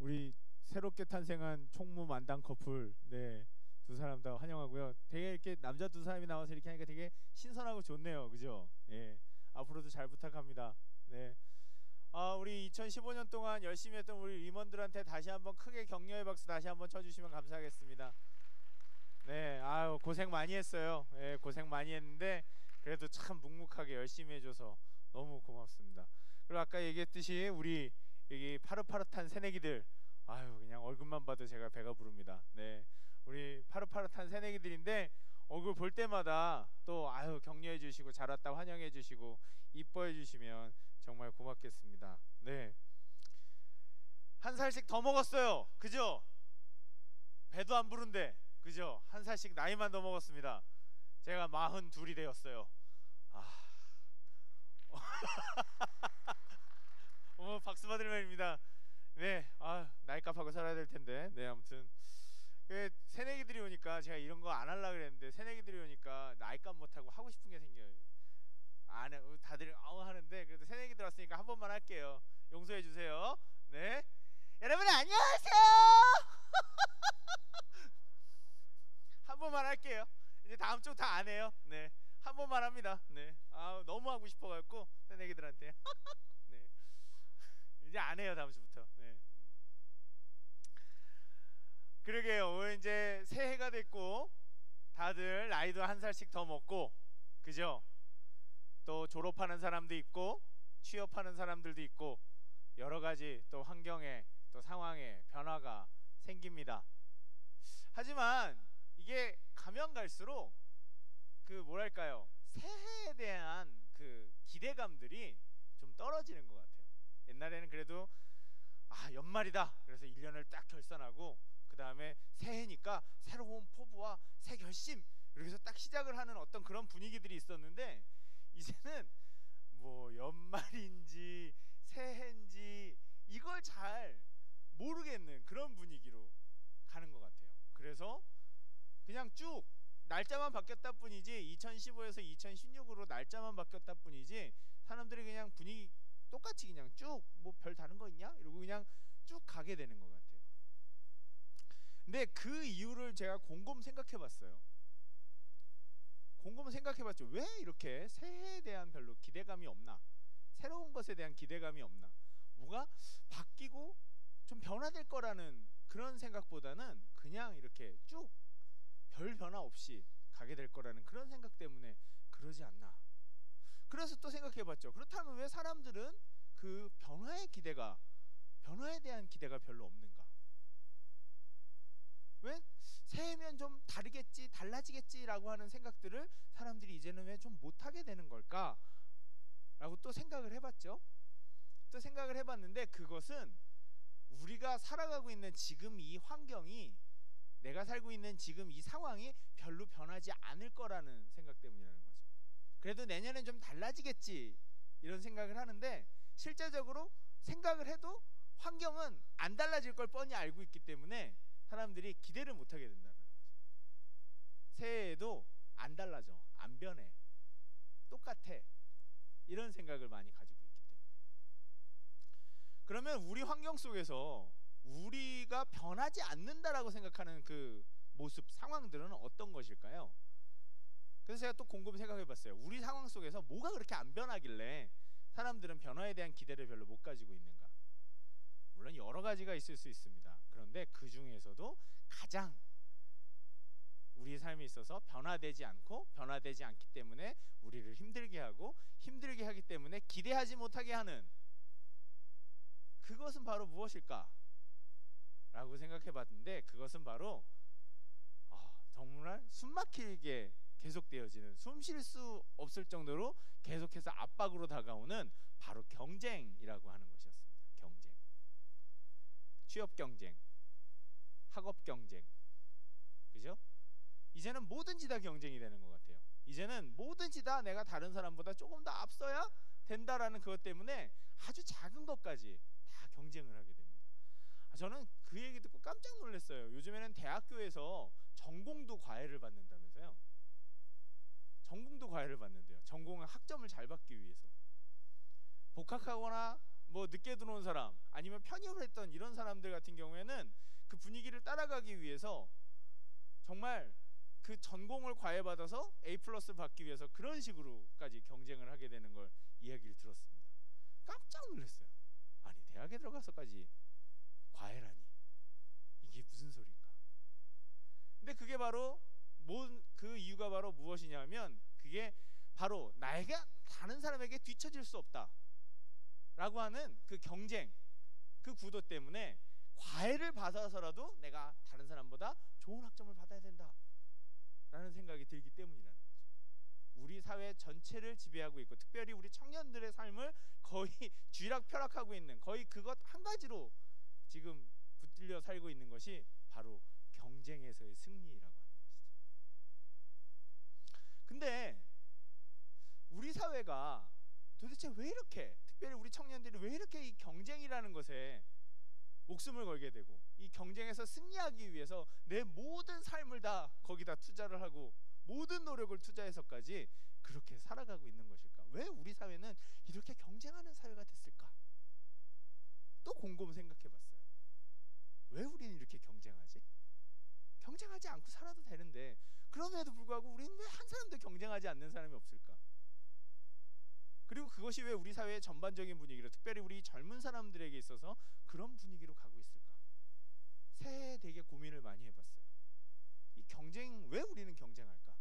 우리 새롭게 탄생한 총무만당 커플, 네, 두 사람 다 환영하고요. 되게 이렇게 남자 두 사람이 나와서 이렇게 하니까 되게 신선하고 좋네요, 그죠? 예, 앞으로도 잘 부탁합니다. 네, 우리 2015년 동안 열심히 했던 우리 임원들한테 다시 한번 크게 격려의 박수 다시 한번 쳐주시면 감사하겠습니다. 네, 아유 고생 많이 했어요. 예, 고생 많이 했는데 그래도 참 묵묵하게 열심히 해줘서 너무 고맙습니다. 그리고 아까 얘기했듯이 우리 여기 파릇파릇한 새내기들, 아유 그냥 얼굴만 봐도 제가 배가 부릅니다. 네, 우리 파릇파릇한 새내기들인데 얼굴 볼 때마다 또 아유 격려해 주시고 잘 왔다 환영해 주시고 이뻐해 주시면 정말 고맙겠습니다. 네, 한 살씩 더 먹었어요, 그죠? 배도 안 부른데, 그죠? 한 살씩 나이만 더 먹었습니다. 제가 42이 되었어요. 박수 받을 말입니다. 네, 나이값하고 살아야 될 텐데. 네, 아무튼 새내기들이 오니까 제가 이런 거 안 하려고 그랬는데 새내기들이 오니까 나이값 못하고 하고 싶은 게 생겨요. 안 해, 다들 하는데 그래도 새내기들 왔으니까 한 번만 할게요. 용서해 주세요. 네, 여러분 안녕하세요. 한 번만 할게요. 이제 다음 주 다 안 해요. 네, 한 번만 합니다. 네, 너무 하고 싶어갖고 새내기들한테. 네, 이제 안 해요 다음 주부터. 네, 그러게요. 오늘 이제 새해가 됐고 다들 나이도 한 살씩 더 먹고, 그죠? 또 졸업하는 사람도 있고 취업하는 사람들도 있고 여러 가지 또 환경에 또 상황에 변화가 생깁니다. 하지만 이게 가면 갈수록 그 뭐랄까요, 새해에 대한 그 기대감들이 좀 떨어지는 것 같아요. 옛날에는 그래도 연말이다 그래서 1년을 딱 결산하고 그 다음에 새해니까 새로운 포부와 새 결심 이렇게 해서 딱 시작을 하는 어떤 그런 분위기들이 있었는데 이제는 뭐 연말인지 새해인지 이걸 잘 모르겠는 그런 분위기로 가는 것 같아요. 그래서 그냥 쭉 날짜만 바뀌었다 뿐이지 2015에서 2016으로 날짜만 바뀌었다 뿐이지 사람들이 그냥 분위기 똑같이 그냥 쭉 뭐 별 다른 거 있냐? 이러고 그냥 쭉 가게 되는 것 같아요. 근데 그 이유를 제가 곰곰 생각해 봤어요. 곰곰 생각해 봤죠. 왜 이렇게 새해에 대한 별로 기대감이 없나? 새로운 것에 대한 기대감이 없나? 뭐가 바뀌고 좀 변화될 거라는 그런 생각보다는 그냥 이렇게 쭉 별 변화 없이 가게 될 거라는 그런 생각 때문에 그러지 않나. 그래서 또 생각해 봤죠. 그렇다면 왜 사람들은 그 변화에 대한 기대가 별로 없는가? 왜 새해면 좀 다르겠지, 달라지겠지라고 하는 생각들을 사람들이 이제는 왜 좀 못하게 되는 걸까? 라고 또 생각을 해봤죠. 또 생각을 해봤는데 그것은 우리가 살아가고 있는 지금 이 환경이, 내가 살고 있는 지금 이 상황이 별로 변하지 않을 거라는 생각 때문이라는 거죠. 그래도 내년엔 좀 달라지겠지 이런 생각을 하는데 실제적으로 생각을 해도 환경은 안 달라질 걸 뻔히 알고 있기 때문에 사람들이 기대를 못하게 된다는 거죠. 새해에도 안 달라져, 안 변해, 똑같아, 이런 생각을 많이 가지고 있기 때문에. 그러면 우리 환경 속에서 우리가 변하지 않는다라고 생각하는 그 모습, 상황들은 어떤 것일까요? 그래서 제가 또 곰곰이 생각해 봤어요. 우리 상황 속에서 뭐가 그렇게 안 변하길래 사람들은 변화에 대한 기대를 별로 못 가지고 있는가? 물론 여러 가지가 있을 수 있습니다. 그런데 그 중에서도 가장 우리의 삶에 있어서 변화되지 않고 변화되지 않기 때문에 우리를 힘들게 하고 힘들게 하기 때문에 기대하지 못하게 하는 그것은 바로 무엇일까? 라고 생각해 봤는데 그것은 바로 정말 숨막히게 계속되어지는, 숨 쉴 수 없을 정도로 계속해서 압박으로 다가오는 바로 경쟁이라고 하는 것이었습니다. 경쟁. 취업 경쟁, 학업 경쟁, 그죠? 이제는 뭐든지 다 경쟁이 되는 것 같아요. 이제는 뭐든지 다 내가 다른 사람보다 조금 더 앞서야 된다라는 그것 때문에 아주 작은 것까지 다 경쟁을 하게 됩니다. 저는 그 얘기 듣고 깜짝 놀랐어요. 요즘에는 대학교에서 전공도 과외를 받는다면서요. 전공도 과외를 받는데요. 전공은 학점을 잘 받기 위해서. 복학하거나 뭐 늦게 들어온 사람 아니면 편입을 했던 이런 사람들 같은 경우에는 그 분위기를 따라가기 위해서 정말 그 전공을 과외받아서 A 플러스 받기 위해서 그런 식으로까지 경쟁을 하게 되는 걸 이야기를 들었습니다. 깜짝 놀랐어요. 아니 대학에 들어가서까지 과외라니 이게 무슨 소리인가. 근데 그게 바로 그 이유가 바로 무엇이냐면 그게 바로 나에게 다른 사람에게 뒤처질 수 없다 라고 하는 그 경쟁, 그 구도 때문에 과외를 받아서라도 내가 다른 사람보다 좋은 학점을 받아야 된다 라는 생각이 들기 때문이라는 거죠. 우리 사회 전체를 지배하고 있고 특별히 우리 청년들의 삶을 거의 쥐락펴락하고 있는, 거의 그것 한 가지로 지금 붙들려 살고 있는 것이 바로 경쟁에서의 승리라고 하는 것이죠. 근데 우리 사회가 도대체 왜 이렇게, 특별히 우리 청년들이 왜 이렇게 이 경쟁이라는 것에 목숨을 걸게 되고 이 경쟁에서 승리하기 위해서 내 모든 삶을 다 거기다 투자를 하고 모든 노력을 투자해서까지 그렇게 살아가고 있는 것일까? 왜 우리 사회는 이렇게 경쟁하는 사회가 됐을까? 또 곰곰 생각해 봤어요. 왜 우리는 이렇게 경쟁하지? 경쟁하지 않고 살아도 되는데 그럼에도 불구하고 우리는 왜 한 사람도 경쟁하지 않는 사람이 없을까? 그리고 그것이 왜 우리 사회의 전반적인 분위기로, 특별히 우리 젊은 사람들에게 있어서 그런 분위기로 가고 있을까? 새해 되게 고민을 많이 해봤어요. 이 경쟁, 왜 우리는 경쟁할까?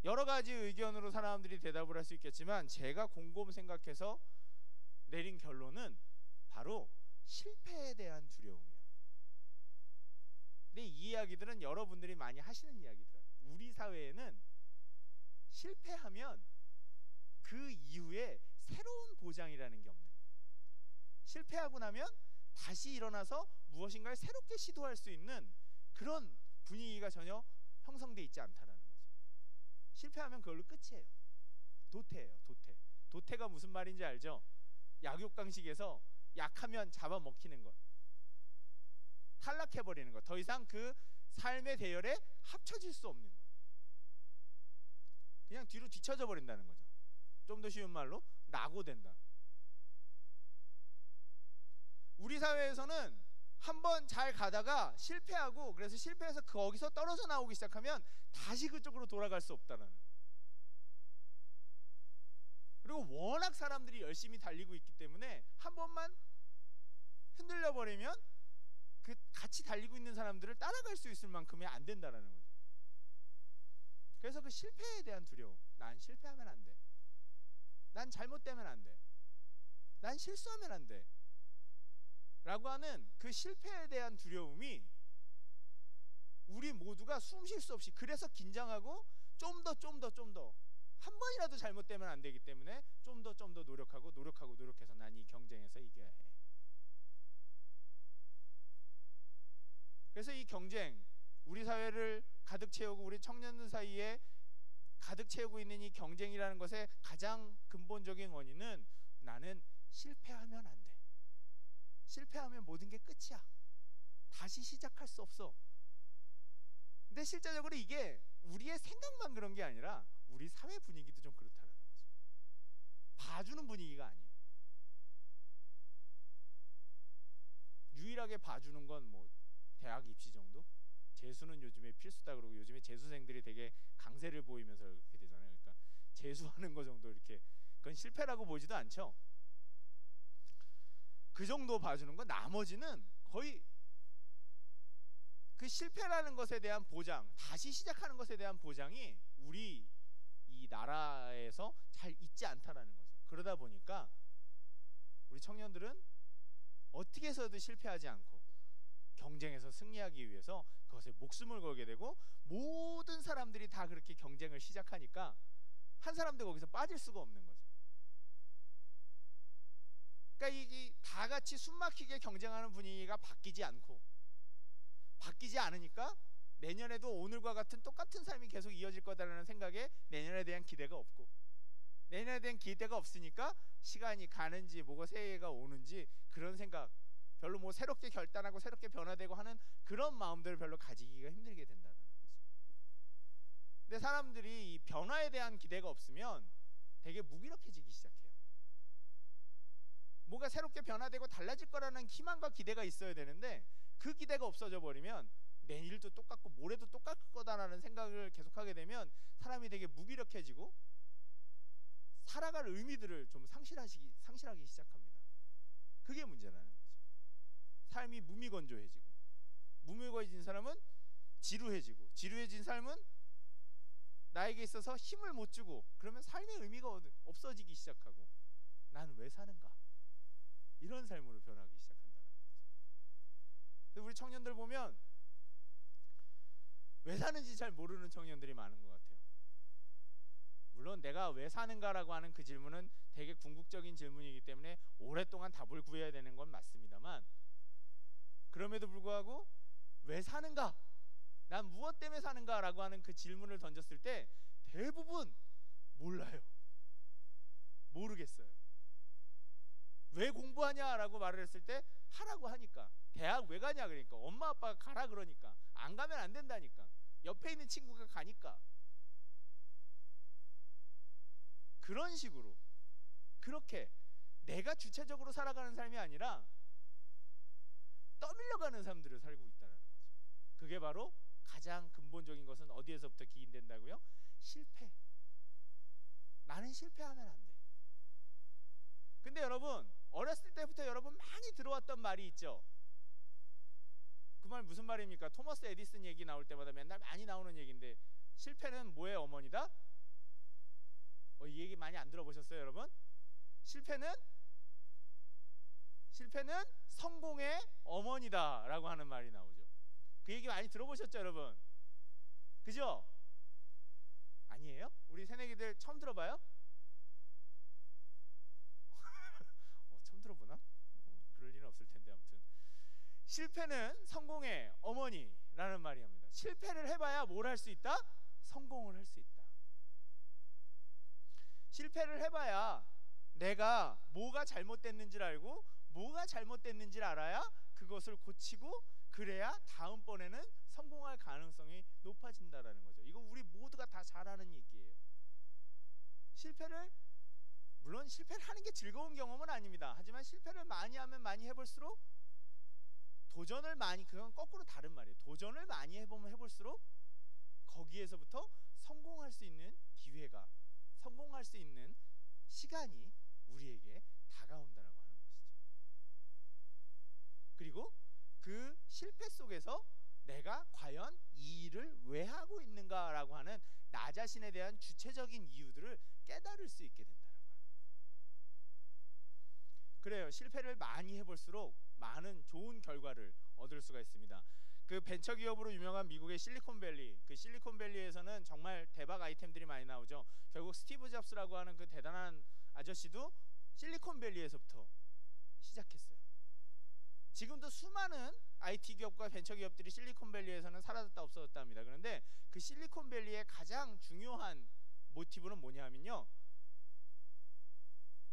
여러 가지 의견으로 사람들이 대답을 할 수 있겠지만 제가 곰곰 생각해서 내린 결론은 바로 실패에 대한 두려움이야. 근데 이 이야기들은 여러분들이 많이 하시는 이야기더라고요. 우리 사회에는 실패하면 그 이후에 새로운 보장이라는 게 없는 거예요. 실패하고 나면 다시 일어나서 무엇인가를 새롭게 시도할 수 있는 그런 분위기가 전혀 형성돼 있지 않다라는 거죠. 실패하면 그걸로 끝이에요. 도태예요. 도태. 도태가 무슨 말인지 알죠? 약육강식에서 약하면 잡아먹히는 것, 탈락해버리는 것, 더 이상 그 삶의 대열에 합쳐질 수 없는 것, 그냥 뒤로 뒤쳐져 버린다는 거죠. 좀 더 쉬운 말로 낙오된다. 우리 사회에서는 한번 잘 가다가 실패하고, 그래서 실패해서 거기서 떨어져 나오기 시작하면 다시 그쪽으로 돌아갈 수 없다는 거예요. 그리고 워낙 사람들이 열심히 달리고 있기 때문에 한 번만 흔들려 버리면 그 같이 달리고 있는 사람들을 따라갈 수 있을 만큼이 안 된다라는 거죠. 그래서 그 실패에 대한 두려움, 난 실패하면 안 돼, 난 잘못되면 안 돼, 난 실수하면 안 돼 라고 하는 그 실패에 대한 두려움이 우리 모두가 숨 쉴 수 없이, 그래서 긴장하고 좀 더 한 번이라도 잘못되면 안 되기 때문에 좀 더 노력해서 난 이 경쟁에서 이겨야 해. 그래서 이 경쟁, 우리 사회를 가득 채우고 우리 청년들 사이에 가득 채우고 있는 이 경쟁이라는 것의 가장 근본적인 원인은 나는 실패하면 안 돼, 실패하면 모든 게 끝이야, 다시 시작할 수 없어. 근데 실제적으로 이게 우리의 생각만 그런 게 아니라 우리 사회 분위기도 좀 그렇다는 거죠. 봐주는 분위기가 아니에요. 유일하게 봐주는 건 뭐 대학 입시 정도? 재수는 요즘에 필수다 그러고 요즘에 재수생들이 되게 강세를 보이면서 그렇게 되잖아요. 그러니까 재수하는 거 정도, 이렇게 그건 실패라고 보지도 않죠. 그 정도 봐주는 거, 나머지는 거의 그 실패라는 것에 대한 보장, 다시 시작하는 것에 대한 보장이 우리 이 나라에서 잘 있지 않다라는 거죠. 그러다 보니까 우리 청년들은 어떻게 해서든 실패하지 않고 경쟁에서 승리하기 위해서 그것에 목숨을 걸게 되고, 모든 사람들이 다 그렇게 경쟁을 시작하니까 한 사람도 거기서 빠질 수가 없는 거죠. 그러니까 이 다 같이 숨막히게 경쟁하는 분위기가 바뀌지 않으니까 내년에도 오늘과 같은 똑같은 삶이 계속 이어질 거다라는 생각에 내년에 대한 기대가 없고, 내년에 대한 기대가 없으니까 시간이 가는지 뭐가 새해가 오는지 그런 생각, 별로 뭐 새롭게 결단하고 새롭게 변화되고 하는 그런 마음들을 별로 가지기가 힘들게 된다는 거죠. 근데 사람들이 이 변화에 대한 기대가 없으면 되게 무기력해지기 시작해요. 뭔가 새롭게 변화되고 달라질 거라는 희망과 기대가 있어야 되는데 그 기대가 없어져 버리면 내일도 똑같고 모레도 똑같을 거다라는 생각을 계속하게 되면 사람이 되게 무기력해지고 살아갈 의미들을 좀 상실하기 시작합니다. 그게 문제라는 거죠. 삶이 무미건조해지고 무미건조해진 사람은 지루해지고 지루해진 삶은 나에게 있어서 힘을 못 주고 그러면 삶의 의미가 없어지기 시작하고 난 왜 사는가? 이런 삶으로 변하기 시작한다는 거죠. 우리 청년들 보면 왜 사는지 잘 모르는 청년들이 많은 것 같아요. 물론 내가 왜 사는가라고 하는 그 질문은 되게 궁극적인 질문이기 때문에 오랫동안 답을 구해야 되는 건 맞습니다만 그럼에도 불구하고 왜 사는가? 난 무엇 때문에 사는가? 라고 하는 그 질문을 던졌을 때 대부분 몰라요. 모르겠어요. 왜 공부하냐? 라고 말을 했을 때 하라고 하니까. 대학 왜 가냐? 그러니까. 엄마 아빠가 가라 그러니까. 안 가면 안 된다니까. 옆에 있는 친구가 가니까. 그런 식으로 그렇게 내가 주체적으로 살아가는 삶이 아니라 떠밀려가는 삶들을 살고 있다는 거죠. 그게 바로 가장 근본적인 것은 어디에서부터 기인된다고요? 실패. 나는 실패하면 안 돼. 근데 여러분 어렸을 때부터 여러분 많이 들어왔던 말이 있죠. 그 말 무슨 말입니까? 토머스 에디슨 얘기 나올 때마다 맨날 많이 나오는 얘기인데 실패는 뭐의 어머니다? 이 얘기 많이 안 들어보셨어요 여러분? 실패는 성공의 어머니다 라고 하는 말이 나오죠. 그 얘기 많이 들어보셨죠 여러분? 그죠? 아니에요? 우리 새내기들 처음 들어봐요? 처음 들어보나? 그럴 일은 없을 텐데 아무튼 실패는 성공의 어머니라는 말이 합니다. 실패를 해봐야 뭘 할 수 있다? 성공을 할 수 있다. 실패를 해봐야 내가 뭐가 잘못됐는지를 알고 뭐가 잘못됐는지를 알아야 그것을 고치고 그래야 다음번에는 성공할 가능성이 높아진다라는 거죠. 이거 우리 모두가 다 잘 아는 얘기예요. 물론 실패를 하는 게 즐거운 경험은 아닙니다. 하지만 실패를 많이 하면 많이 해볼수록 그건 거꾸로 다른 말이에요. 도전을 많이 해보면 해볼수록 거기에서부터 성공할 수 있는 기회가, 성공할 수 있는 시간이 우리에게 다가온다라고 하는 것이죠. 그리고 그 실패 속에서 내가 과연 이 일을 왜 하고 있는가라고 하는 나 자신에 대한 주체적인 이유들을 깨달을 수 있게 된다라고 하는 거예요. 그래요. 실패를 많이 해볼수록 많은 좋은 결과를 얻을 수가 있습니다. 그 벤처 기업으로 유명한 미국의 실리콘밸리, 그 실리콘밸리에서는 정말 대박 아이템들이 많이 나오죠. 결국 스티브 잡스라고 하는 그 대단한 아저씨도 실리콘밸리에서부터 시작했어요. 지금도 수많은 IT 기업과 벤처 기업들이 실리콘밸리에서는 사라졌다 없어졌다 합니다. 그런데 그 실리콘밸리의 가장 중요한 모티브는 뭐냐 하면요,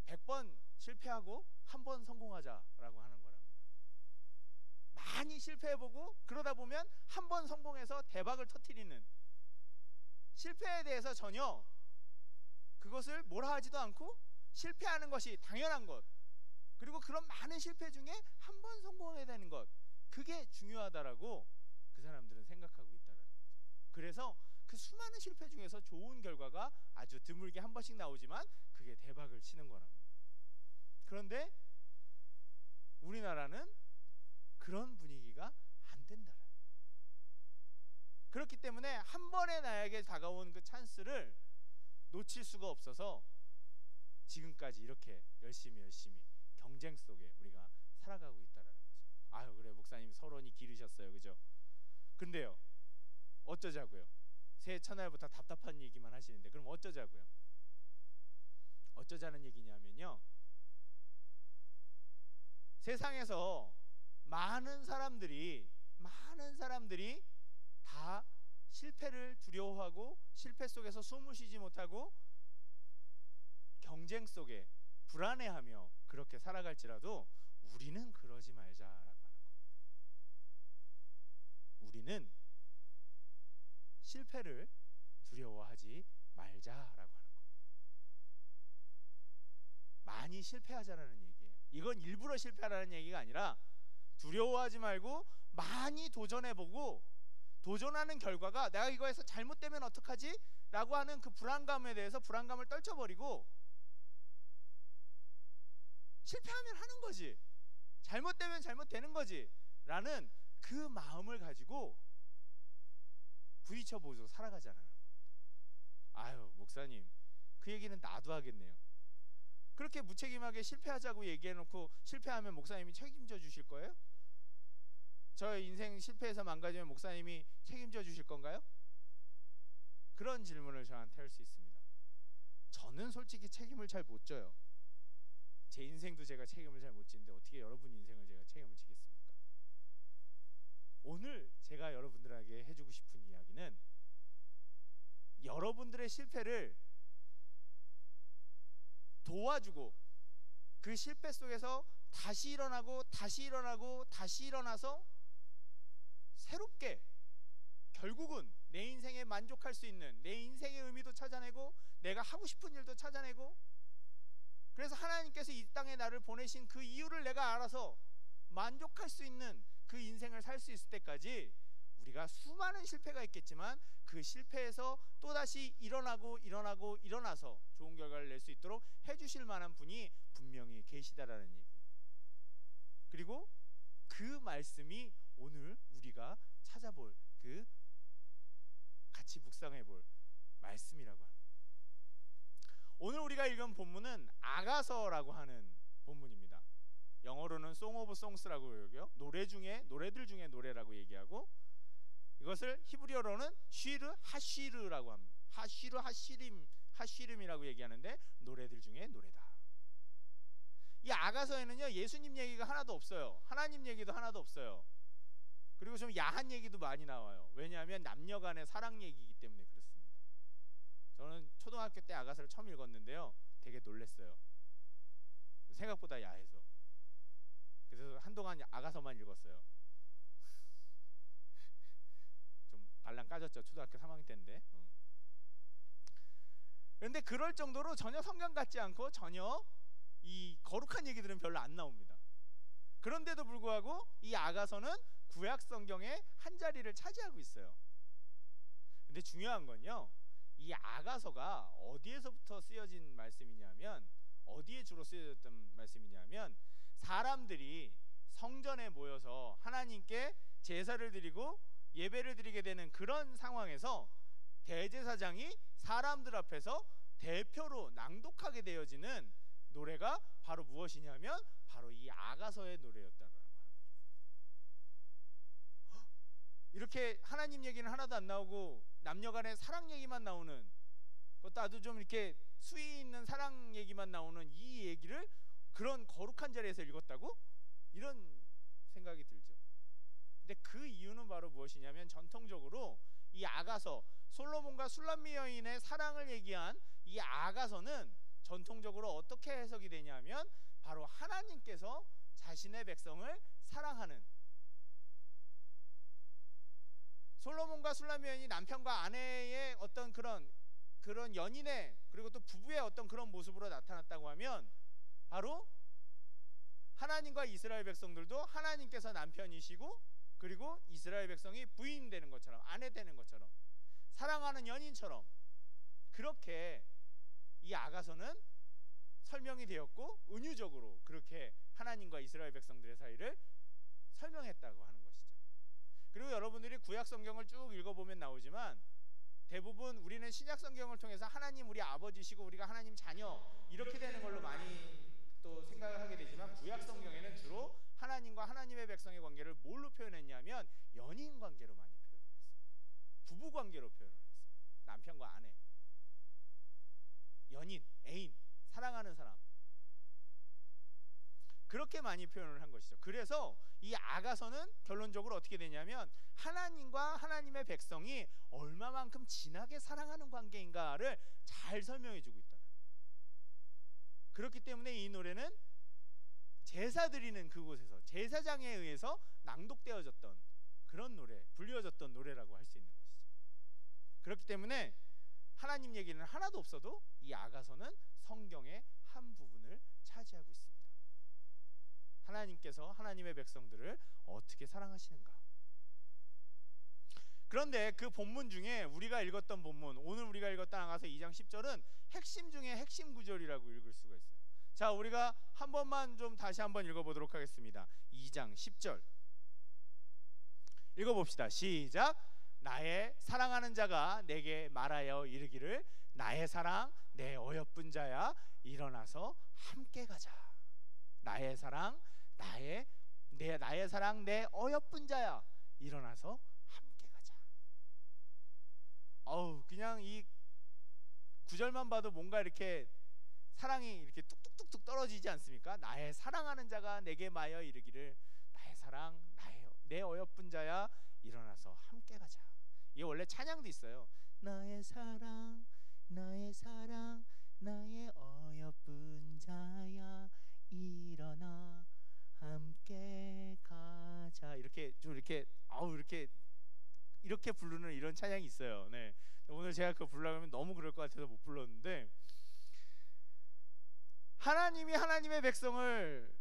100번 실패하고 한 번 성공하자라고 하는 거랍니다. 많이 실패해보고 그러다 보면 한 번 성공해서 대박을 터뜨리는, 실패에 대해서 전혀 그것을 뭐라 하지도 않고 실패하는 것이 당연한 것, 그리고 그런 많은 실패 중에 한 번 성공해야 되는 것, 그게 중요하다라고 그 사람들은 생각하고 있다는 거죠. 그래서 그 수많은 실패 중에서 좋은 결과가 아주 드물게 한 번씩 나오지만 그게 대박을 치는 거랍니다. 그런데 우리나라는 그런 분위기가 안 된다라는 거예요. 그렇기 때문에 한 번에 나에게 다가온 그 찬스를 놓칠 수가 없어서 지금까지 이렇게 열심히 경쟁 속에 우리가 살아가고 있다라는 거죠. 아유, 그래 목사님 서론이 길으셨어요, 그죠? 근데요, 어쩌자고요? 새해 첫날부터 답답한 얘기만 하시는데 그럼 어쩌자고요? 어쩌자는 얘기냐면요, 세상에서 많은 사람들이 다 실패를 두려워하고 실패 속에서 숨을 쉬지 못하고 경쟁 속에 불안해하며 그렇게 살아갈지라도 우리는 그러지 말자라고 하는 겁니다. 우리는 실패를 두려워하지 말자라고 하는 겁니다. 많이 실패하자라는 얘기예요. 이건 일부러 실패하라는 얘기가 아니라 두려워하지 말고 많이 도전해보고 도전하는 결과가 내가 이거에서 잘못되면 어떡하지? 라고 하는 그 불안감에 대해서 불안감을 떨쳐버리고 실패하면 하는 거지, 잘못되면 잘못되는 거지 라는 그 마음을 가지고 부딪혀보고 살아가자는 겁니다. 아유 목사님 그 얘기는 나도 하겠네요. 그렇게 무책임하게 실패하자고 얘기해놓고 실패하면 목사님이 책임져 주실 거예요? 저의 인생 실패해서 망가지면 목사님이 책임져 주실 건가요? 그런 질문을 저한테 할 수 있습니다. 저는 솔직히 책임을 잘 못 져요. 제 인생도 제가 책임을 잘 못 지는데 어떻게 여러분 인생을 제가 책임을 지겠습니까? 오늘 제가 여러분들에게 해주고 싶은 이야기는 여러분들의 실패를 도와주고 그 실패 속에서 다시 일어나고 다시 일어나고 다시 일어나서 새롭게 결국은 내 인생에 만족할 수 있는, 내 인생의 의미도 찾아내고 내가 하고 싶은 일도 찾아내고, 그래서 하나님께서 이 땅에 나를 보내신 그 이유를 내가 알아서 만족할 수 있는 그 인생을 살 수 있을 때까지 우리가 수많은 실패가 있겠지만 그 실패에서 또다시 일어나서 좋은 결과를 낼 수 있도록 해주실 만한 분이 분명히 계시다라는 얘기, 그리고 그 말씀이 오늘 우리가 찾아볼 그 같이 묵상해볼 말씀이라고 하는, 오늘 우리가 읽은 본문은 아가서라고 하는 본문입니다. 영어로는 Song of Songs라고 여겨요. 노래들 중에 노래라고 얘기하고, 이것을 히브리어로는 쉬르 하쉬르라고 합니다. 하쉬르 하쉬림이라고 얘기하는데 노래들 중에 노래다. 이 아가서에는요 예수님 얘기가 하나도 없어요. 하나님 얘기도 하나도 없어요. 그리고 좀 야한 얘기도 많이 나와요. 왜냐하면 남녀 간의 사랑 얘기이기 때문에 그렇습니다. 저는 초등학교 때 아가서를 처음 읽었는데요 되게 놀랐어요. 생각보다 야해서. 그래서 한동안 아가서만 읽었어요. 좀 발랑 까졌죠. 초등학교 3학년 때인데. 그런데 그럴 정도로 전혀 성경 같지 않고 전혀 이 거룩한 얘기들은 별로 안 나옵니다. 그런데도 불구하고 이 아가서는 구약 성경의 한 자리를 차지하고 있어요. 근데 중요한 건요, 이 아가서가 어디에서부터 쓰여진 말씀이냐면, 어디에 주로 쓰여졌던 말씀이냐면, 사람들이 성전에 모여서 하나님께 제사를 드리고 예배를 드리게 되는 그런 상황에서 대제사장이 사람들 앞에서 대표로 낭독하게 되어지는 노래가 바로 무엇이냐면 바로 이 아가서의 노래였다라는 거 하는 거죠. 이렇게 하나님 얘기는 하나도 안 나오고 남녀 간의 사랑 얘기만 나오는, 그것도 아주 좀 이렇게 수위 있는 사랑 얘기만 나오는 이 얘기를 그런 거룩한 자리에서 읽었다고? 이런 생각이 들죠. 근데 그 이유는 바로 무엇이냐면, 전통적으로 이 아가서, 솔로몬과 술람미 여인의 사랑을 얘기한 이 아가서는 전통적으로 어떻게 해석이 되냐면 바로 하나님께서 자신의 백성을 사랑하는, 솔로몬과 술람미 여인이 남편과 아내의 어떤 그런 연인의, 그리고 또 부부의 어떤 그런 모습으로 나타났다고 하면, 바로 하나님과 이스라엘 백성들도 하나님께서 남편이시고 그리고 이스라엘 백성이 부인 되는 것처럼, 아내 되는 것처럼, 사랑하는 연인처럼 그렇게 이 아가서는 설명이 되었고 은유적으로 그렇게 하나님과 이스라엘 백성들의 사이를 설명했다고 하는 것이죠. 그리고 여러분들이 구약 성경을 쭉 읽어보면 나오지만, 대부분 우리는 신약 성경을 통해서 하나님 우리 아버지시고 우리가 하나님 자녀 이렇게 되는 걸로 많이 또 생각을 하게 되지만, 구약 성경에는 주로 하나님과 하나님의 백성의 관계를 뭘로 표현했냐면 연인 관계로 많이 표현을 했어요. 부부 관계로 표현을 했어요. 남편과 아내, 연인, 애인, 사랑하는 사람, 그렇게 많이 표현을 한 것이죠. 그래서 이 아가서는 결론적으로 어떻게 되냐면 하나님과 하나님의 백성이 얼마만큼 진하게 사랑하는 관계인가를 잘 설명해 주고 있다는 거예요. 그렇기 때문에 이 노래는 제사 드리는 그곳에서 제사장에 의해서 낭독되어졌던 그런 노래, 불리어졌던 노래라고 할 수 있는 것이죠. 그렇기 때문에 하나님 얘기는 하나도 없어도 이 아가서는 성경의 한 부분을 차지하고 있습니다. 하나님께서 하나님의 백성들을 어떻게 사랑하시는가. 그런데 그 본문 중에 우리가 읽었던 본문, 오늘 우리가 읽었던 아가서 2장 10절은 핵심 중에 핵심 구절이라고 읽을 수가 있어요. 자, 우리가 한 번만 좀 다시 한번 읽어보도록 하겠습니다. 2장 10절 읽어봅시다. 시작. 나의 사랑하는 자가 내게 말하여 이르기를 나의 사랑 내 어여쁜 자야 일어나서 함께 가자. 나의 사랑 나의 사랑 내 어여쁜 자야 일어나서 함께 가자. 그냥 이 구절만 봐도 뭔가 이렇게 사랑이 이렇게 뚝뚝뚝뚝 떨어지지 않습니까? 나의 사랑하는 자가 내게 말하여 이르기를 나의 사랑 내 어여쁜 자야 일어나서 함께 가자. 이게 원래 찬양도 있어요. 나의 사랑 나의 어여쁜 자야 일어나 함께 가자. 이렇게 좀 이렇게 부르는 이런 찬양이 있어요. 네. 오늘 제가 그거 부르려면 너무 그럴 것 같아서 못 불렀는데, 하나님이 하나님의 백성을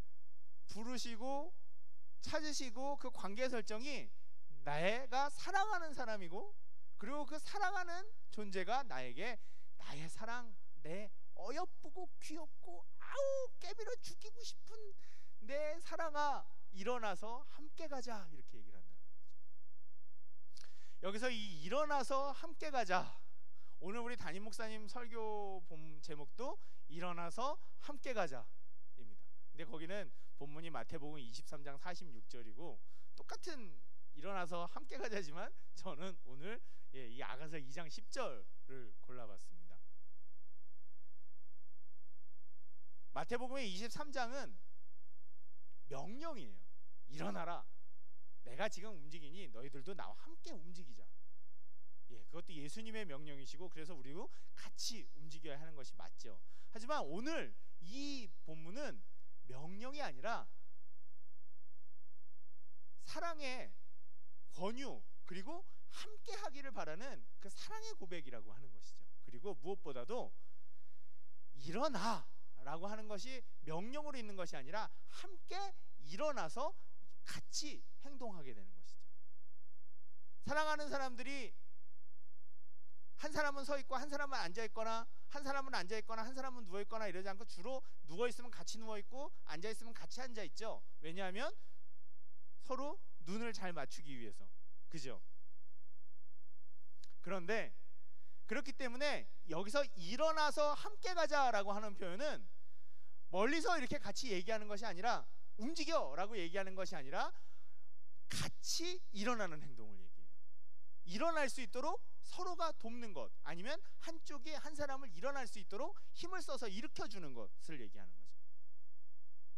부르시고 찾으시고 그 관계 설정이 내가 사랑하는 사람이고, 그리고 그 사랑하는 존재가 나에게 나의 사랑 내 어여쁘고 귀엽고 깨밀어 죽이고 싶은 내 사랑아 일어나서 함께 가자 이렇게 얘기를 한다는 거죠. 여기서 이 일어나서 함께 가자, 오늘 우리 담임 목사님 설교 본 제목도 일어나서 함께 가자입니다. 근데 거기는 본문이 마태복음 23장 46절이고 똑같은 일어나서 함께 가자지만 저는 오늘 이 아가서 2장 10절을 골라봤습니다. 마태복음의 23장은 명령이에요. 일어나라. 내가 지금 움직이니 너희들도 나와 함께 움직이자. 그것도 예수님의 명령이시고, 그래서 우리도 같이 움직여야 하는 것이 맞죠. 하지만 오늘 이 본문은 명령이 아니라 사랑의 권유, 그리고 함께 하기를 바라는 그 사랑의 고백이라고 하는 것이죠. 그리고 무엇보다도 일어나 라고 하는 것이 명령으로 있는 것이 아니라 함께 일어나서 같이 행동하게 되는 것이죠. 사랑하는 사람들이 한 사람은 서 있고 한 사람은 앉아 있거나 한 사람은 앉아 있거나 한 사람은 누워 있거나 이러지 않고 주로 누워 있으면 같이 누워 있고 앉아 있으면 같이 앉아 있죠. 왜냐하면 서로 눈을 잘 맞추기 위해서. 그죠? 그런데 그렇기 때문에 여기서 일어나서 함께 가자라고 하는 표현은 멀리서 이렇게 같이 얘기하는 것이 아니라, 움직여라고 얘기하는 것이 아니라 같이 일어나는 행동을 얘기해요. 일어날 수 있도록 서로가 돕는 것, 아니면 한쪽이 한 사람을 일어날 수 있도록 힘을 써서 일으켜주는 것을 얘기하는 거죠.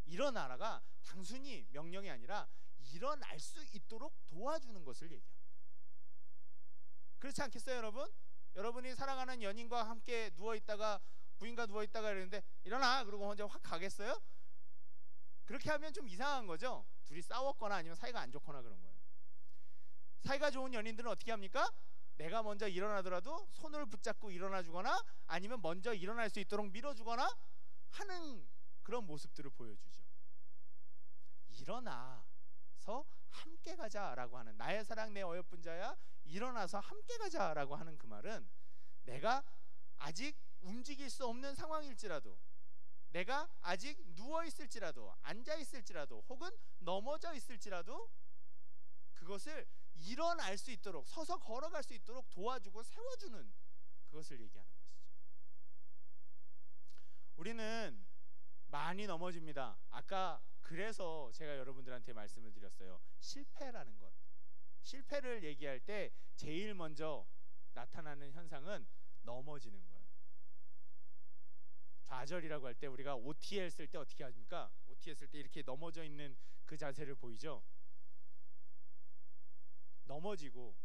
일어나라가 단순히 명령이 아니라 일어날 수 있도록 도와주는 것을 얘기합니다. 그렇지 않겠어요, 여러분? 여러분이 사랑하는 연인과 함께 누워있다가 부인과 누워있다가 이러는데 일어나! 그러고 혼자 확 가겠어요? 그렇게 하면 좀 이상한 거죠. 둘이 싸웠거나 아니면 사이가 안 좋거나 그런 거예요. 사이가 좋은 연인들은 어떻게 합니까? 내가 먼저 일어나더라도 손을 붙잡고 일어나주거나 아니면 먼저 일어날 수 있도록 밀어주거나 하는 그런 모습들을 보여주죠. 일어나서 함께 가자라고 하는, 나의 사랑 내 어여쁜 자야 일어나서 함께 가자라고 하는 그 말은, 내가 아직 움직일 수 없는 상황일지라도, 내가 아직 누워있을지라도 앉아있을지라도 혹은 넘어져 있을지라도 그것을 일어날 수 있도록, 서서 걸어갈 수 있도록 도와주고 세워주는 그것을 얘기하는 것이죠. 우리는 많이 넘어집니다. 아까 그래서 제가 여러분들한테 말씀을 드렸어요. 실패라는 것, 실패를 얘기할 때 제일 먼저 나타나는 현상은 넘어지는 거예요. 좌절이라고 할 때 우리가 OTL 쓸 때 어떻게 합니까? OTL 쓸 때 이렇게 넘어져 있는 그 자세를 보이죠? 넘어지고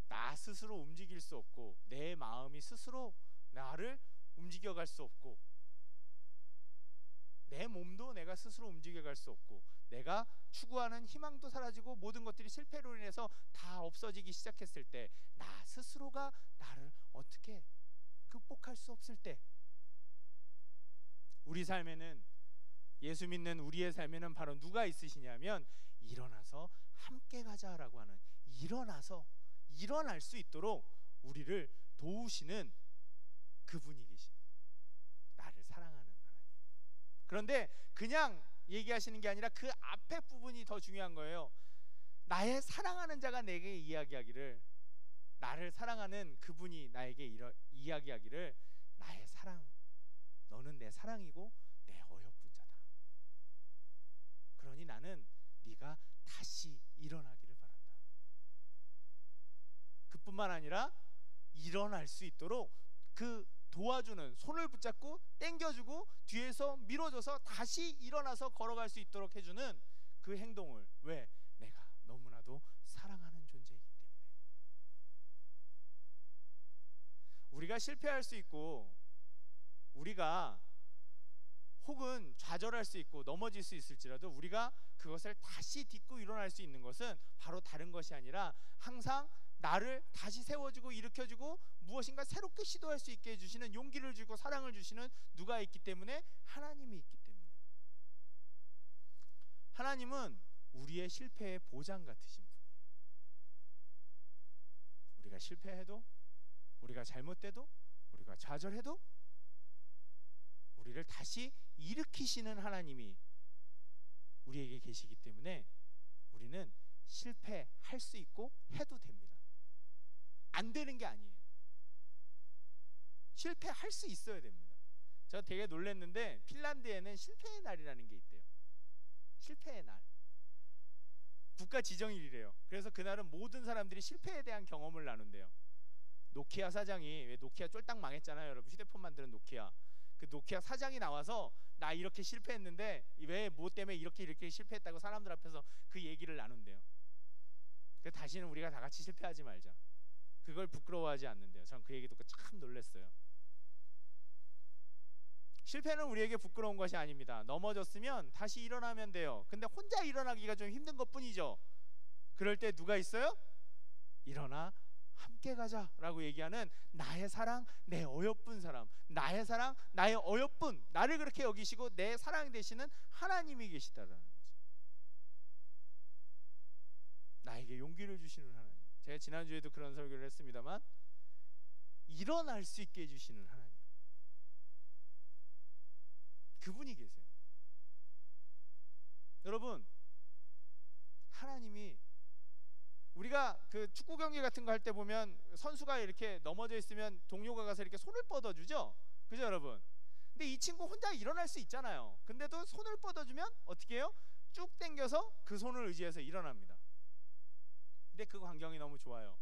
나 스스로 움직일 수 없고 내 마음이 스스로 나를 움직여갈 수 없고 내 몸도 내가 스스로 움직여갈 수 없고 내가 추구하는 희망도 사라지고 모든 것들이 실패로 인해서 다 없어지기 시작했을 때, 나 스스로가 나를 어떻게 극복할 수 없을 때, 우리 삶에는 예수 믿는 우리의 삶에는 바로 누가 있으시냐면 일어나서 함께 가자라고 하는, 일어나서 일어날 수 있도록 우리를 도우시는 그분이 계시는 거예요. 나를 사랑하는 하나님. 그런데 그냥 얘기하시는 게 아니라 그 앞에 부분이 더 중요한 거예요. 나의 사랑하는 자가 내게 이야기하기를, 나를 사랑하는 그분이 나에게 이야기하기를, 나의 사랑, 너는 내 사랑이고 내 어여쁜 자다. 그러니 나는 네가 다시 일어나기를 바란다. 그뿐만 아니라 일어날 수 있도록 그 도와주는, 손을 붙잡고 당겨주고 뒤에서 밀어줘서 다시 일어나서 걸어갈 수 있도록 해주는 그 행동을, 왜? 내가 너무나도 사랑하는 존재이기 때문에. 우리가 실패할 수 있고 우리가 혹은 좌절할 수 있고 넘어질 수 있을지라도 우리가 그것을 다시 딛고 일어날 수 있는 것은 바로 다른 것이 아니라 항상 나를 다시 세워주고 일으켜주고 무엇인가 새롭게 시도할 수 있게 해주시는, 용기를 주고 사랑을 주시는 누가 있기 때문에? 하나님이 있기 때문에. 하나님은 우리의 실패의 보장 같으신 분이에요. 우리가 실패해도, 우리가 잘못돼도, 우리가 좌절해도 우리를 다시 일으키시는 하나님이 우리에게 계시기 때문에 우리는 실패할 수 있고 해도 됩니다. 안 되는 게 아니에요. 실패할 수 있어야 됩니다. 저 되게 놀랐는데 핀란드에는 실패의 날이라는 게 있대요. 실패의 날. 국가 지정일이래요. 그래서 그날은 모든 사람들이 실패에 대한 경험을 나눈대요. 노키아 사장이, 왜 노키아 쫄딱 망했잖아요, 여러분. 휴대폰 만드는 노키아. 그 노키아 사장이 나와서 나 이렇게 실패했는데 왜 뭐 때문에 이렇게 실패했다고 사람들 앞에서 그 얘기를 나눈대요. 그래서 다시는 우리가 다 같이 실패하지 말자. 그걸 부끄러워하지 않는데요. 전 그 얘기 듣고 참 놀랐어요. 실패는 우리에게 부끄러운 것이 아닙니다. 넘어졌으면 다시 일어나면 돼요. 근데 혼자 일어나기가 좀 힘든 것뿐이죠. 그럴 때 누가 있어요? 일어나 함께 가자라고 얘기하는 나의 사랑, 내 어여쁜 사람, 나의 사랑, 나의 어여쁜, 나를 그렇게 여기시고 내 사랑 되시는 하나님이 계시다라는 거죠. 나에게 용기를 주시는 하나님. 제가 지난주에도 그런 설교를 했습니다만, 일어날 수 있게 해주시는 하나님, 그분이 계세요. 여러분, 하나님이, 우리가 그 축구 경기 같은 거 할 때 보면 선수가 이렇게 넘어져 있으면 동료가 가서 이렇게 손을 뻗어주죠. 그죠 여러분? 근데 이 친구 혼자 일어날 수 있잖아요. 근데도 손을 뻗어주면 어떻게 해요? 쭉 당겨서 그 손을 의지해서 일어납니다. 근데 그 광경이 너무 좋아요.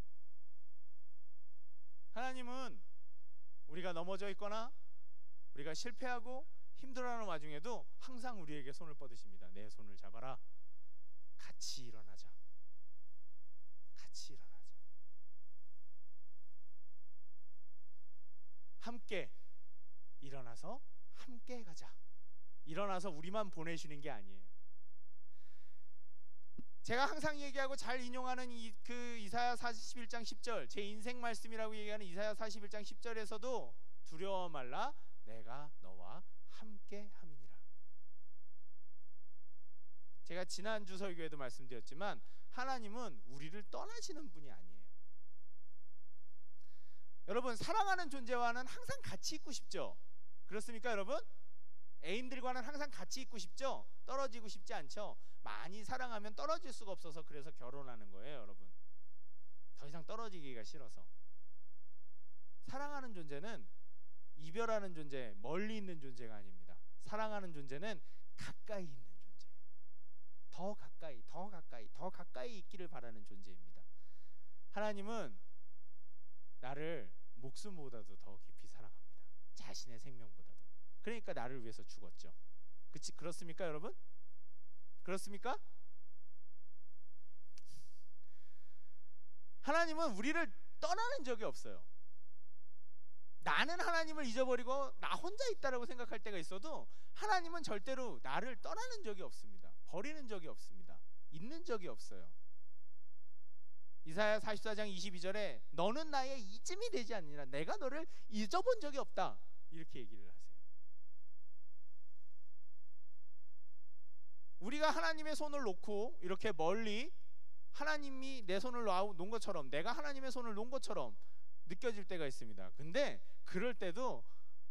하나님은 우리가 넘어져 있거나 우리가 실패하고 힘들어하는 와중에도 항상 우리에게 손을 뻗으십니다. 내 손을 잡아라. 같이 일어나자. 같이 일어나자. 함께 일어나서 함께 가자. 일어나서 우리만 보내시는 게 아니에요. 제가 항상 얘기하고 잘 인용하는 그 이사야 41장 10절, 제 인생 말씀이라고 얘기하는 이사야 41장 10절에서도 두려워 말라, 내가 너와 함께 함이니라. 제가 지난주 설교에도 말씀드렸지만 하나님은 우리를 떠나시는 분이 아니에요. 여러분, 사랑하는 존재와는 항상 같이 있고 싶죠? 그렇습니까 여러분? 애인들과는 항상 같이 있고 싶죠? 떨어지고 싶지 않죠? 많이 사랑하면 떨어질 수가 없어서 그래서 결혼하는 거예요 여러분. 더 이상 떨어지기가 싫어서. 사랑하는 존재는 이별하는 존재, 멀리 있는 존재가 아닙니다. 사랑하는 존재는 가까이 있는 존재, 더 가까이, 더 가까이, 더 가까이 있기를 바라는 존재입니다. 하나님은 나를 목숨보다도 더 깊이 사랑합니다. 자신의 생명보다도. 그러니까 나를 위해서 죽었죠. 그렇습니까 여러분? 그렇습니까? 하나님은 우리를 떠나는 적이 없어요. 나는 하나님을 잊어버리고 나 혼자 있다라고 생각할 때가 있어도 하나님은 절대로 나를 떠나는 적이 없습니다. 버리는 적이 없습니다. 있는 적이 없어요. 이사야 44장 22절에 너는 나의 잊음이 되지 않느니라, 내가 너를 잊어본 적이 없다, 이렇게 얘기를 하세요. 우리가 하나님의 손을 놓고 이렇게 멀리 하나님이 내 손을 놓은 것처럼, 내가 하나님의 손을 놓은 것처럼 느껴질 때가 있습니다. 근데 그럴 때도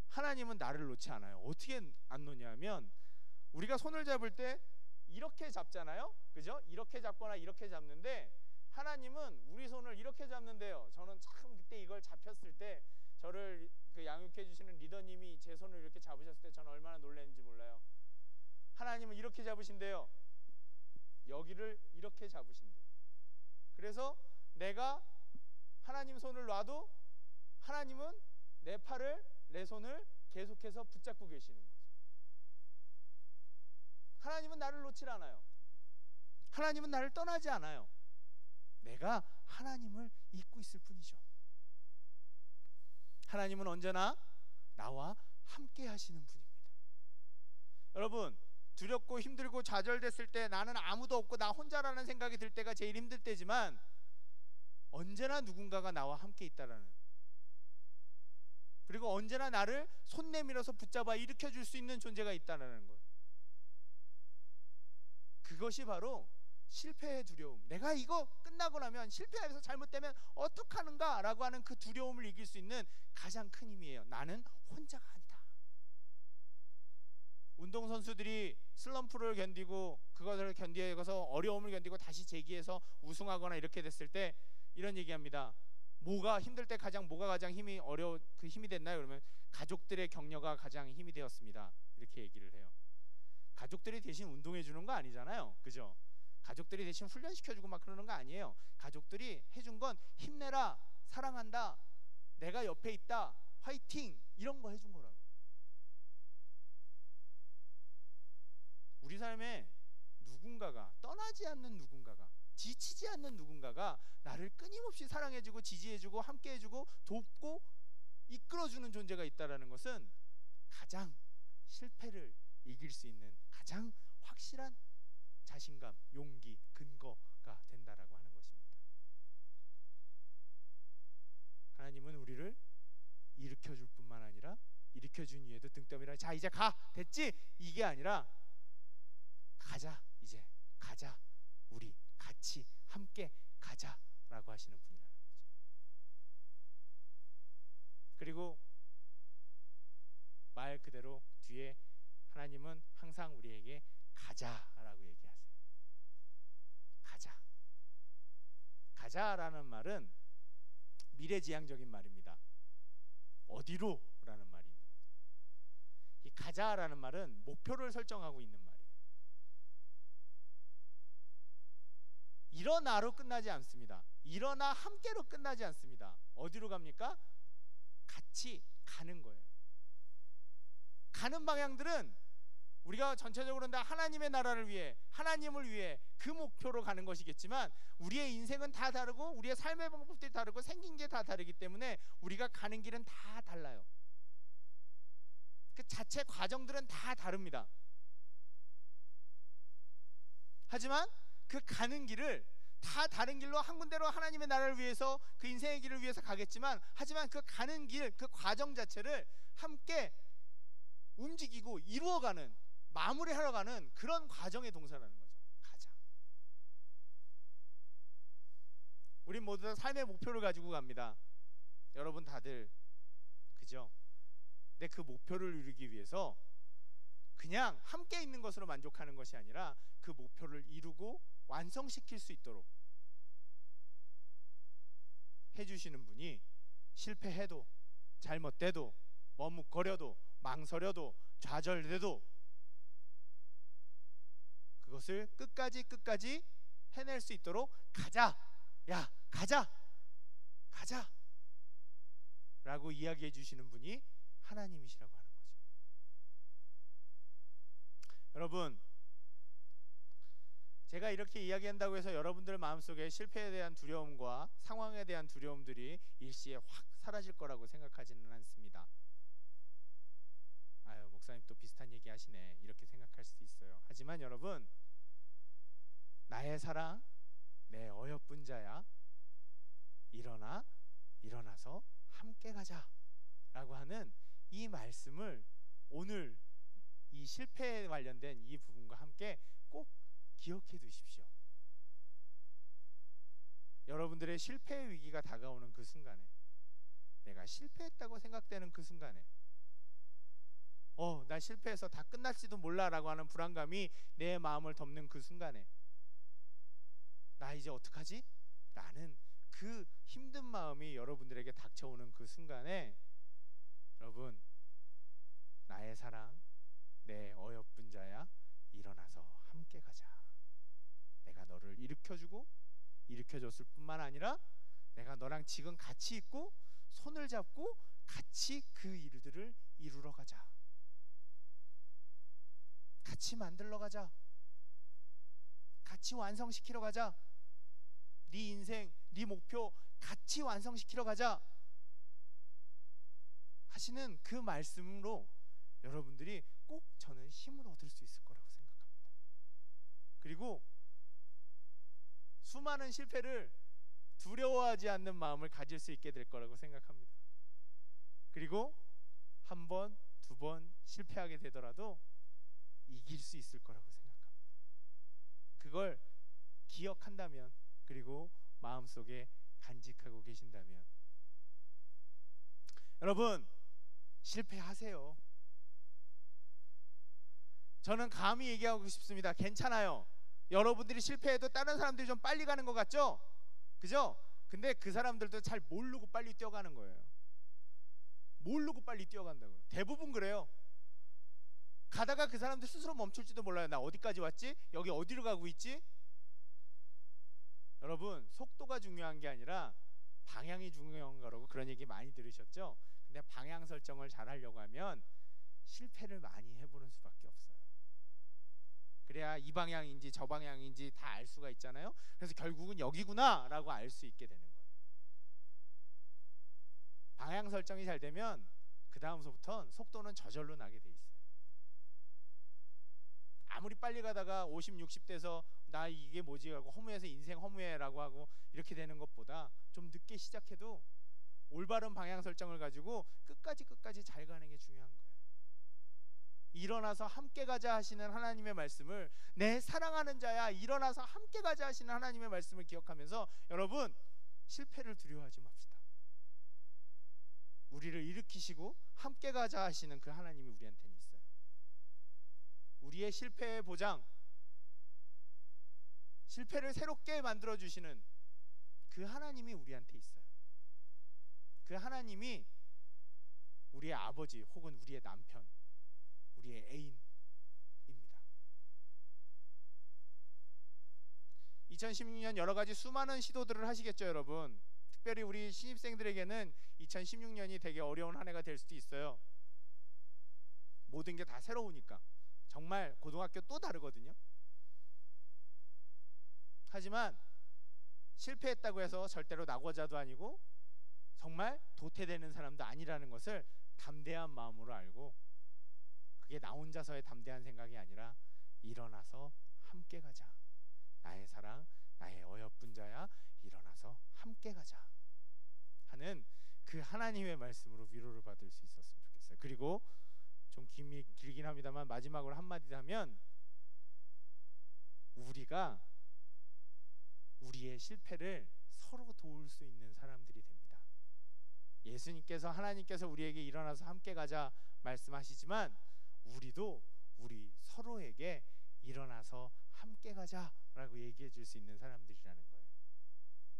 하나님은 나를 놓지 않아요. 어떻게 안 놓냐면, 우리가 손을 잡을 때 이렇게 잡잖아요, 그죠? 이렇게 잡거나 이렇게 잡는데 하나님은 우리 손을 이렇게 잡는데요. 저는 참 그때 이걸 잡혔을 때, 저를 그 양육해 주시는 리더님이 제 손을 이렇게 잡으셨을 때 저는 얼마나 놀랐는지 몰라요. 하나님은 이렇게 잡으신대요. 여기를 이렇게 잡으신대요. 그래서 내가 하나님 손을 놔도 하나님은 내 팔을, 내 손을 계속해서 붙잡고 계시는 거죠. 하나님은 나를 놓질 않아요. 하나님은 나를 떠나지 않아요. 내가 하나님을 잊고 있을 뿐이죠. 하나님은 언제나 나와 함께 하시는 분입니다. 여러분, 두렵고 힘들고 좌절됐을 때, 나는 아무도 없고 나 혼자라는 생각이 들 때가 제일 힘들 때지만, 언제나 누군가가 나와 함께 있다라는, 그리고 언제나 나를 손 내밀어서 붙잡아 일으켜 줄 수 있는 존재가 있다라는 것, 그것이 바로 실패의 두려움, 내가 이거 끝나고 나면 실패해서 잘못되면 어떡하는가 라고 하는 그 두려움을 이길 수 있는 가장 큰 힘이에요. 나는 혼자가 아니다. 운동선수들이 슬럼프를 견디고 그것을 견디어서 어려움을 견디고 다시 재기해서 우승하거나 이렇게 됐을 때 이런 얘기합니다. 뭐가 힘들 때 뭐가 가장 힘이 됐나요? 그러면 가족들의 격려가 가장 힘이 되었습니다. 이렇게 얘기를 해요. 가족들이 대신 운동해 주는 거 아니잖아요, 그죠? 가족들이 대신 훈련시켜주고 막 그러는 거 아니에요. 가족들이 해준 건 힘내라, 사랑한다, 내가 옆에 있다, 화이팅, 이런 거 해준 거라고요. 우리 삶에 누군가가, 떠나지 않는 누군가가, 지치지 않는 누군가가 나를 끊임없이 사랑해주고 지지해주고 함께해주고 돕고 이끌어주는 존재가 있다는 것은 가장 실패를 이길 수 있는 가장 확실한 자신감, 용기, 근거가 된다라고 하는 것입니다. 하나님은 우리를 일으켜줄 뿐만 아니라, 일으켜준 이유에도 등떠밀어 자 이제 가, 됐지? 이게 아니라 가자, 이제 가자, 우리 같이 함께 가자라고 하시는 분이라는 거죠. 그리고 말 그대로 뒤에 하나님은 항상 우리에게 가자라고 얘기하세요. 가자. 가자라는 말은 미래지향적인 말입니다. 어디로? 라는 말이 있는 거죠. 이 가자라는 말은 목표를 설정하고 있는 말이에요. 일어나로 끝나지 않습니다. 일어나 함께로 끝나지 않습니다. 어디로 갑니까? 같이 가는 거예요. 가는 방향들은 우리가 전체적으로 다 하나님의 나라를 위해, 하나님을 위해 그 목표로 가는 것이겠지만, 우리의 인생은 다 다르고 우리의 삶의 방법들이 다르고 생긴 게 다 다르기 때문에 우리가 가는 길은 다 달라요. 그 자체 과정들은 다 다릅니다. 하지만 그 가는 길을 다 다른 길로 한 군데로 하나님의 나라를 위해서, 그 인생의 길을 위해서 가겠지만, 하지만 그 가는 길, 그 과정 자체를 함께 움직이고 이루어가는, 마무리하러 가는 그런 과정의 동사라는 거죠. 가자. 우린 모두 다 삶의 목표를 가지고 갑니다. 여러분 다들, 그죠? 근데 그 목표를 이루기 위해서 그냥 함께 있는 것으로 만족하는 것이 아니라 그 목표를 이루고 완성시킬 수 있도록 해주시는 분이, 실패해도 잘못돼도 머뭇거려도 망설여도 좌절돼도 그것을 끝까지 해낼 수 있도록 가자, 야 가자, 가자 라고 이야기해 주시는 분이 하나님이시라고 하는 거죠. 여러분, 제가 이렇게 이야기한다고 해서 여러분들 마음속에 실패에 대한 두려움과 상황에 대한 두려움들이 일시에 확 사라질 거라고 생각하지는 않습니다. 아유, 목사님 또 비슷한 얘기 하시네, 이렇게 생각할 수도 있어요. 하지만 여러분, 나의 사랑, 내 어여쁜 자야, 일어나서 함께 가자 라고 하는 이 말씀을 오늘 이 실패에 관련된 이 부분과 함께 꼭 기억해 두십시오. 여러분들의 실패의 위기가 다가오는 그 순간에, 내가 실패했다고 생각되는 그 순간에, 나 실패해서 다 끝날지도 몰라라고 하는 불안감이 내 마음을 덮는 그 순간에, 나 이제 어떡하지? 라는 그 힘든 마음이 여러분들에게 닥쳐오는 그 순간에, 여러분, 나의 사랑, 내 어여쁜 자야, 일어나서 함께 가자. 내가 너를 일으켜주고 일으켜줬을 뿐만 아니라 내가 너랑 지금 같이 있고 손을 잡고 같이 그 일들을 이루러 가자. 같이 만들러 가자. 같이 완성시키러 가자. 네 인생, 네 목표 같이 완성시키러 가자 하시는 그 말씀으로 여러분들이 꼭 저는 힘을 얻을 수 있을 거라고 생각합니다. 그리고 수많은 실패를 두려워하지 않는 마음을 가질 수 있게 될 거라고 생각합니다. 그리고 한 번, 두 번 실패하게 되더라도 이길 수 있을 거라고 생각합니다. 그걸 기억한다면, 그리고 마음속에 간직하고 계신다면, 여러분, 실패하세요. 저는 감히 얘기하고 싶습니다. 괜찮아요. 여러분들이 실패해도 다른 사람들이 좀 빨리 가는 것 같죠? 그죠? 근데 그 사람들도 잘 모르고 빨리 뛰어가는 거예요. 모르고 빨리 뛰어간다고요. 대부분 그래요. 가다가 그 사람들 스스로 멈출지도 몰라요. 나 어디까지 왔지? 여기 어디로 가고 있지? 여러분, 속도가 중요한 게 아니라 방향이 중요한 거라고 그런 얘기 많이 들으셨죠? 근데 방향 설정을 잘 하려고 하면 실패를 많이 해보는 수밖에 없어요. 그래야 이 방향인지 저 방향인지 다 알 수가 있잖아요. 그래서 결국은 여기구나 라고 알 수 있게 되는 거예요. 방향 설정이 잘 되면 그 다음서부터는 속도는 저절로 나게 돼 있어요. 아무리 빨리 가다가 50, 60 돼서 나 이게 뭐지 하고 허무해서 인생 허무해라고 하고 이렇게 되는 것보다 좀 늦게 시작해도 올바른 방향 설정을 가지고 끝까지 잘 가는 게 중요한 거예요. 일어나서 함께 가자 하시는 하나님의 말씀을, 내 사랑하는 자야 일어나서 함께 가자 하시는 하나님의 말씀을 기억하면서 여러분, 실패를 두려워하지 맙시다. 우리를 일으키시고 함께 가자 하시는 그 하나님이 우리한테는 있어요. 우리의 실패의 보장, 실패를 새롭게 만들어주시는 그 하나님이 우리한테 있어요. 그 하나님이 우리의 아버지 혹은 우리의 남편, 우리의 애인입니다. 2016년 여러 가지 수많은 시도들을 하시겠죠, 여러분. 특별히 우리 신입생들에게는 2016년이 되게 어려운 한 해가 될 수도 있어요. 모든 게 다 새로우니까. 정말 고등학교 또 다르거든요. 하지만 실패했다고 해서 절대로 낙오자도 아니고 정말 도태되는 사람도 아니라는 것을 담대한 마음으로 알고, 그게 나 혼자서의 담대한 생각이 아니라 일어나서 함께 가자. 나의 사랑, 나의 어여쁜 자야, 일어나서 함께 가자 하는 그 하나님의 말씀으로 위로를 받을 수 있었으면 좋겠어요. 그리고 좀 길긴 합니다만 마지막으로 한마디 하면, 우리가 우리의 실패를 서로 도울 수 있는 사람들이 됩니다. 예수님께서, 하나님께서 우리에게 일어나서 함께 가자 말씀하시지만 우리도 우리 서로에게 일어나서 함께 가자라고 얘기해 줄 수 있는 사람들이라는 거예요.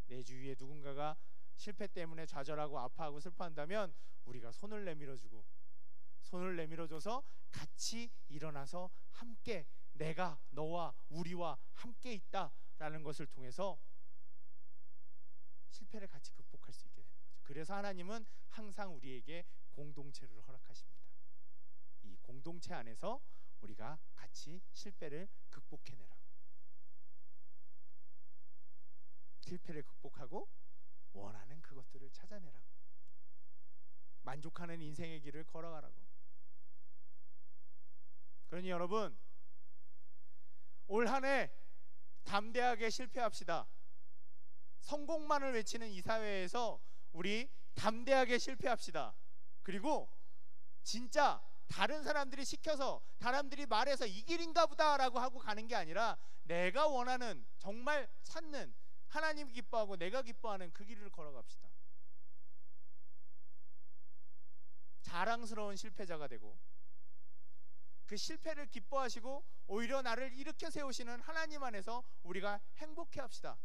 내 주위에 누군가가 실패 때문에 좌절하고 아파하고 슬퍼한다면 우리가 손을 내밀어줘서 같이 일어나서 함께, 내가 너와 우리와 함께 있다라는 것을 통해서 실패를 같이 극복할 수 있게 되는 거죠. 그래서 하나님은 항상 우리에게 공동체를 허락하십니다. 이 공동체 안에서 우리가 같이 실패를 극복해내라고, 실패를 극복하고 원하는 그것들을 찾아내라고, 만족하는 인생의 길을 걸어가라고. 그러니 여러분, 올 한 해 담대하게 실패합시다. 성공만을 외치는 이 사회에서 우리 담대하게 실패합시다. 그리고 진짜 다른 사람들이 시켜서 사람들이 말해서 이 길인가 보다라고 하고 가는 게 아니라 내가 원하는 정말 찾는 하나님 기뻐하고 내가 기뻐하는 그 길을 걸어갑시다. 자랑스러운 실패자가 되고 그 실패를 기뻐하시고 오히려 나를 일으켜 세우시는 하나님 안에서 우리가 행복해 합시다.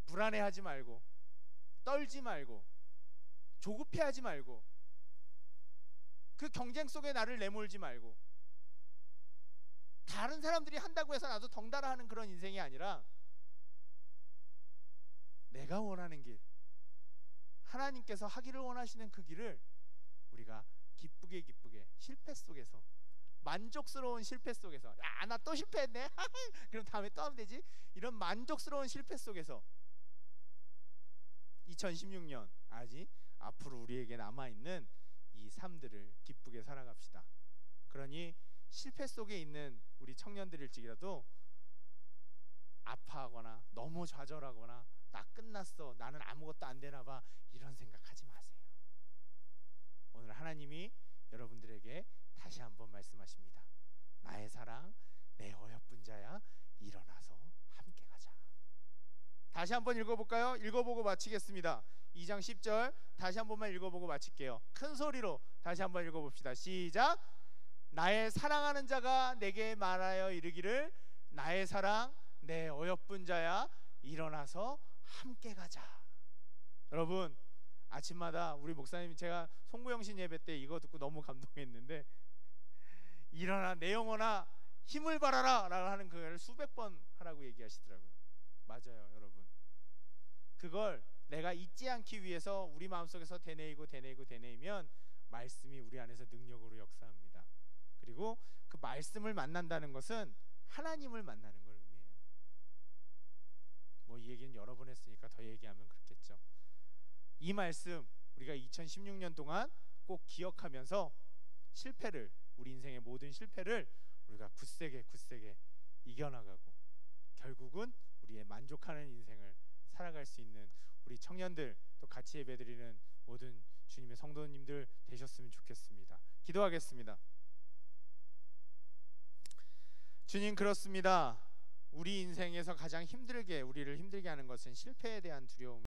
불안해하지 말고 떨지 말고 조급해하지 말고 그 경쟁 속에 나를 내몰지 말고 다른 사람들이 한다고 해서 나도 덩달아 하는 그런 인생이 아니라 내가 원하는 길, 하나님께서 하기를 원하시는 그 길을 우리가 기쁘게 실패 속에서, 만족스러운 실패 속에서, 야, 나 또 실패했네 그럼 다음에 또 하면 되지, 이런 만족스러운 실패 속에서 2016년 아직 앞으로 우리에게 남아있는 이 삶들을 기쁘게 살아갑시다. 그러니 실패 속에 있는 우리 청년들일지라도 아파하거나 너무 좌절하거나 나 끝났어, 나는 아무것도 안 되나 봐, 이런 생각하지 마세요. 오늘 하나님이 여러분들에게 다시 한번 말씀하십니다. 나의 사랑, 내 어여쁜 자야, 일어나서 함께 가자. 다시 한번 읽어볼까요? 읽어보고 마치겠습니다. 2장 10절 다시 한 번만 읽어보고 마칠게요. 큰 소리로 다시 한번 읽어봅시다. 시작. 나의 사랑하는 자가 내게 말하여 이르기를 나의 사랑, 내 어여쁜 자야, 일어나서 함께 가자. 여러분, 아침마다 우리 목사님, 제가 송구영신 예배 때 이거 듣고 너무 감동했는데, 일어나 내 영혼아 힘을 발하라 라고 하는 그걸 수백 번 하라고 얘기하시더라고요. 맞아요 여러분. 그걸 내가 잊지 않기 위해서 우리 마음속에서 되뇌이면 말씀이 우리 안에서 능력으로 역사합니다. 그리고 그 말씀을 만난다는 것은 하나님을 만나는 걸 의미해요. 뭐 이 얘기는 여러 번 했으니까 더 얘기하면 그렇겠죠. 이 말씀 우리가 2016년 동안 꼭 기억하면서 실패를, 우리 인생의 모든 실패를 우리가 굳세게 이겨나가고 결국은 우리의 만족하는 인생을 살아갈 수 있는 우리 청년들, 또 같이 예배드리는 모든 주님의 성도님들 되셨으면 좋겠습니다. 기도하겠습니다. 주님, 그렇습니다. 우리 인생에서 가장 우리를 힘들게 하는 것은 실패에 대한 두려움.